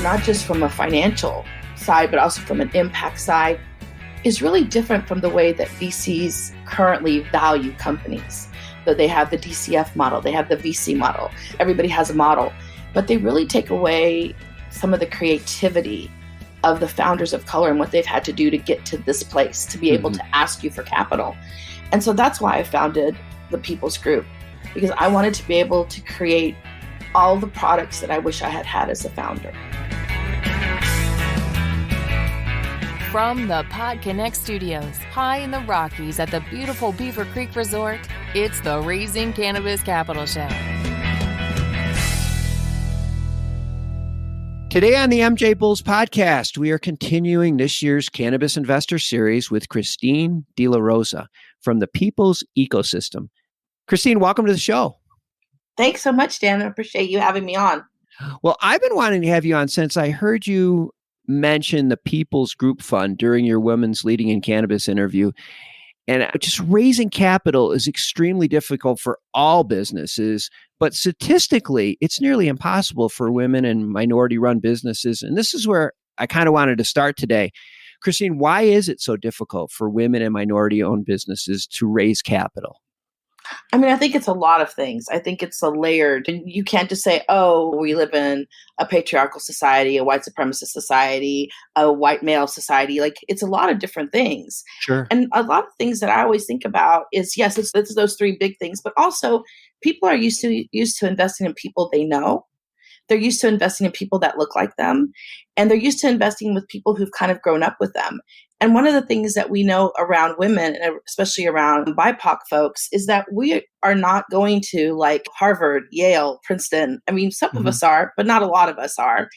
not just from a financial side, but also from an impact side, is really different from the way that VCs currently value companies. So they have the DCF model, they have the VC model. Everybody has a model, but they really take away some of the creativity of the founders of color and what they've had to do to get to this place, to be able to ask you for capital. And so that's why I founded the People's Group, because I wanted to be able to create all the products that I wish I had had as a founder. From the PodConX studios, high in the Rockies at the beautiful Beaver Creek Resort, it's the Raising Cannabis Capital Show. Today on the MJ Bulls podcast, we are continuing this year's Cannabis Investor Series with Christine De La Rosa from the People's Ecosystem. Christine, welcome to the show. Thanks so much, Dan. I appreciate you having me on. Well, I've been wanting to have you on since I heard you mention the People's Group Fund during your Women's Leading in Cannabis interview. And just raising capital is extremely difficult for all businesses, but statistically, it's nearly impossible for women and minority-run businesses. And this is where I kind of wanted to start today. Christine, why is it so difficult for women and minority-owned businesses to raise capital? I mean, I think it's a lot of things. I think it's a layered. You can't just say, oh, we live in a patriarchal society, a white supremacist society, a white male society. Like, it's a lot of different things. Sure. And a lot of things that I always think about is, yes, it's those three big things, but also people are used to investing in people they know. They're used to investing in people that look like them, and they're used to investing with people who've kind of grown up with them. And one of the things that we know around women, and especially around BIPOC folks, is that we are not going to like Harvard, Yale, Princeton. I mean, some of us are, but not a lot of us are.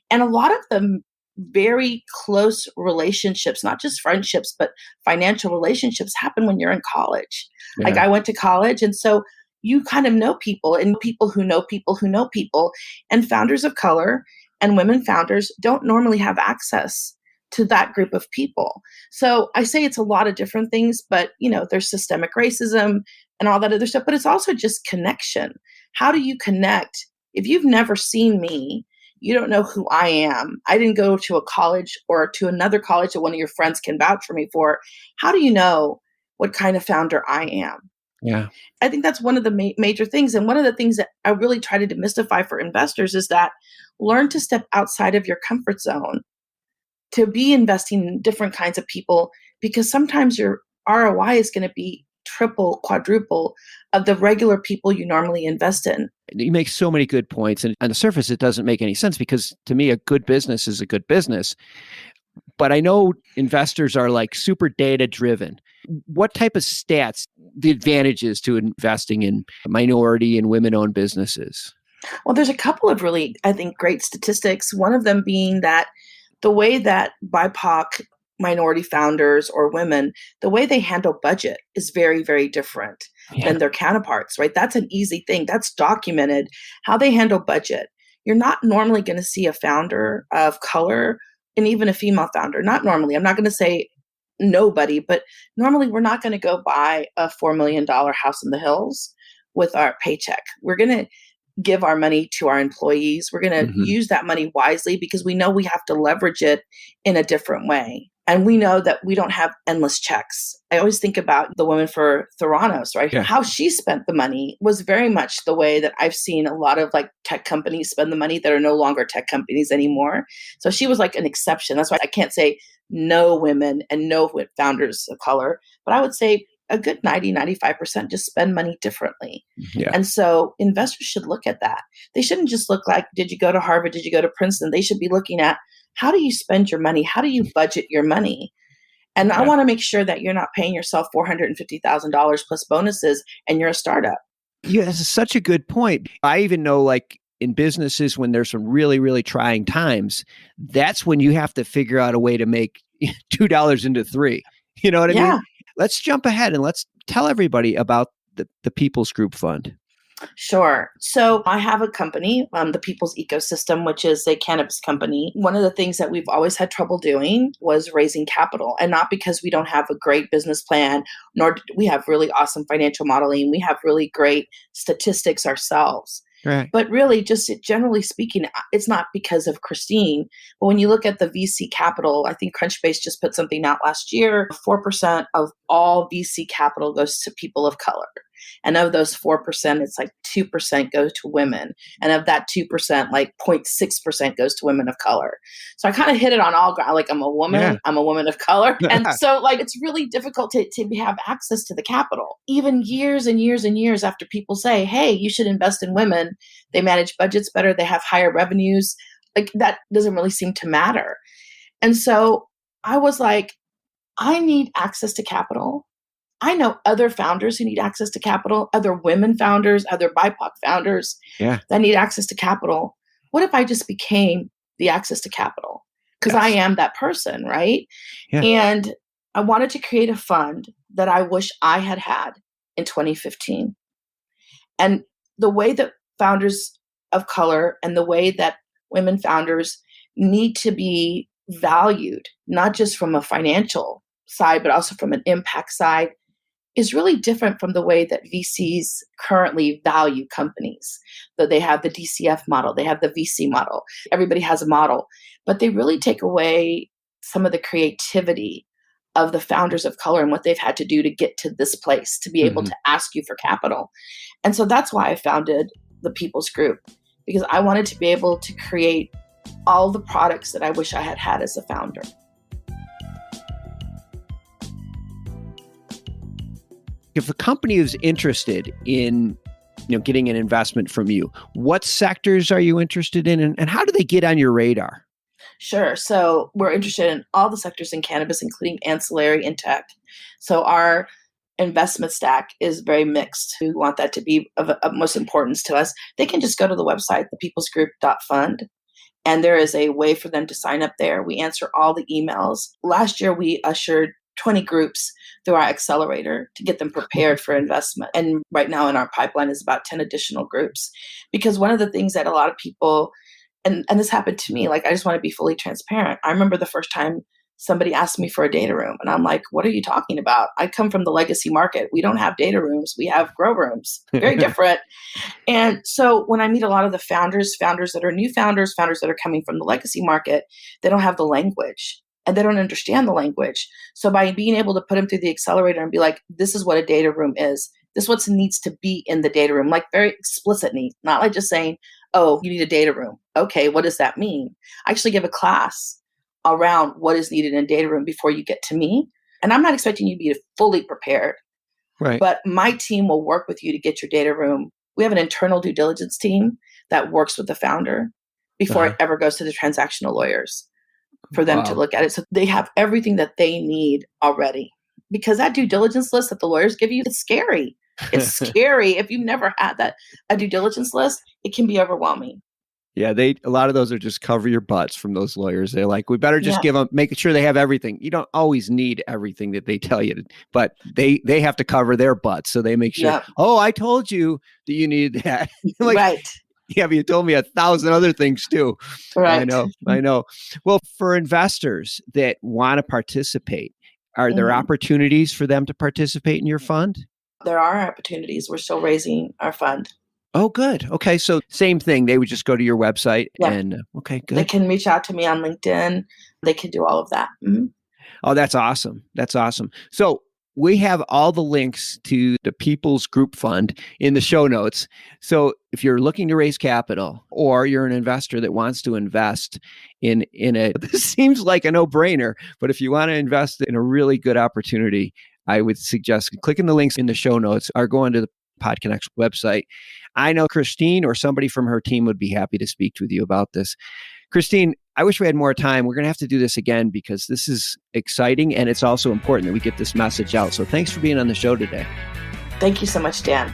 And a lot of the very close relationships, not just friendships, but financial relationships, happen when you're in college. Yeah. Like, I went to college, and so you kind of know people, and people who know people who know people. And founders of color and women founders don't normally have access to that group of people. So I say it's a lot of different things, but there's systemic racism and all that other stuff, but it's also just connection. How do you connect? If you've never seen me, you don't know who I am. I didn't go to a college or to another college that one of your friends can vouch for me for. How do you know what kind of founder I am? Yeah. I think that's one of the major things. And one of the things that I really try to demystify for investors is that learn to step outside of your comfort zone to be investing in different kinds of people, because sometimes your ROI is going to be triple, quadruple of the regular people you normally invest in. You make so many good points. And on the surface, it doesn't make any sense, because to me, a good business is a good business. But I know investors are like super data driven. What type of stats, the advantages to investing in minority and women-owned businesses? Well, there's a couple of really, I think, great statistics. One of them being that the way that BIPOC minority founders or women, the way they handle budget is very, very different than their counterparts, right? That's an easy thing. That's documented, how they handle budget. You're not normally going to see a founder of color, and even a female founder. Not normally. I'm not going to say nobody, but normally we're not going to go buy a $4 million house in the hills with our paycheck. We're going to give our money to our employees. We're going to use that money wisely, because we know we have to leverage it in a different way. And we know that we don't have endless checks. I always think about the woman for Theranos, right? Yeah. How she spent the money was very much the way that I've seen a lot of like tech companies spend the money that are no longer tech companies anymore. So she was like an exception. That's why I can't say no women and no founders of color, but I would say a good 90-95% just spend money differently. Yeah. And so investors should look at that. They shouldn't just look like, did you go to Harvard? Did you go to Princeton? They should be looking at, how do you spend your money? How do you budget your money? And I want to make sure that you're not paying yourself $450,000 plus bonuses and you're a startup. Yeah, this is such a good point. I even know, like, in businesses, when there's some really, really trying times, that's when you have to figure out a way to make $2 into $3. You know what I mean? Let's jump ahead and let's tell everybody about the People's Group Fund. Sure. So I have a company, the People's Ecosystem, which is a cannabis company. One of the things that we've always had trouble doing was raising capital, and not because we don't have a great business plan, nor do we have really awesome financial modeling. We have really great statistics ourselves. Right. But really, just generally speaking, it's not because of Christine. But when you look at the VC capital, I think Crunchbase just put something out last year. 4% of all VC capital goes to people of color. And of those 4%, it's like 2% goes to women. And of that 2%, like 0.6% goes to women of color. So I kind of hit it on all ground. Like I'm a woman, Yeah. I'm a woman of color. And so like it's really difficult to have access to the capital. Even years and years and years after people say, hey, you should invest in women. They manage budgets better. They have higher revenues. Like that doesn't really seem to matter. And so I was like, I need access to capital. I know other founders who need access to capital, other women founders, other BIPOC founders that need access to capital. What if I just became the access to capital? Because I am that person, right? Yeah. And I wanted to create a fund that I wish I had had in 2015. And the way that founders of color and the way that women founders need to be valued, not just from a financial side, but also from an impact side, is really different from the way that VCs currently value companies. Though they have the DCF model, they have the VC model. Everybody has a model, but they really take away some of the creativity of the founders of color and what they've had to do to get to this place, to be able to ask you for capital. And so that's why I founded the People's Group, because I wanted to be able to create all the products that I wish I had had as a founder. If a company is interested in getting an investment from you, what sectors are you interested in, and how do they get on your radar? Sure. So we're interested in all the sectors in cannabis, including ancillary and tech. So our investment stack is very mixed. We want that to be of most importance to us. They can just go to the website, thepeoplesgroup.fund, and there is a way for them to sign up there. We answer all the emails. Last year, we ushered 20 groups through our accelerator to get them prepared for investment. And right now in our pipeline is about 10 additional groups. Because one of the things that a lot of people, and this happened to me, like I just want to be fully transparent. I remember the first time somebody asked me for a data room and I'm like, what are you talking about? I come from the legacy market. We don't have data rooms. We have grow rooms. Very different. And so when I meet a lot of the founders that are new founders that are coming from the legacy market, they don't have the language. And they don't understand the language. So by being able to put them through the accelerator and be like, this is what a data room is. This is what needs to be in the data room, like very explicit needs, not like just saying, oh, you need a data room. Okay, what does that mean? I actually give a class around what is needed in a data room before you get to me. And I'm not expecting you to be fully prepared, right? But my team will work with you to get your data room. We have an internal due diligence team that works with the founder before it ever goes to the transactional lawyers, for them to look at it. So they have everything that they need already. Because that due diligence list that the lawyers give you, it's scary. It's scary. If you've never had a due diligence list, it can be overwhelming. Yeah, a lot of those are just cover your butts from those lawyers. They're like, we better just give them, make sure they have everything. You don't always need everything that they tell you, but they have to cover their butts. So they make sure, oh, I told you that you needed that. Like, right. Yeah, but you told me 1,000 other things too. Right. I know. Well, for investors that want to participate, are there opportunities for them to participate in your fund? There are opportunities. We're still raising our fund. Oh, good. Okay. So same thing. They would just go to your website and okay, good. They can reach out to me on LinkedIn. They can do all of that. Mm-hmm. Oh, that's awesome. That's awesome. So we have all the links to the People's Group Fund in the show notes. So if you're looking to raise capital or you're an investor that wants to invest in this seems like a no-brainer, but if you want to invest in a really good opportunity, I would suggest clicking the links in the show notes or going to the PodConX website. I know Christine or somebody from her team would be happy to speak with you about this. Christine, I wish we had more time. We're going to have to do this again because this is exciting and it's also important that we get this message out. So thanks for being on the show today. Thank you so much, Dan.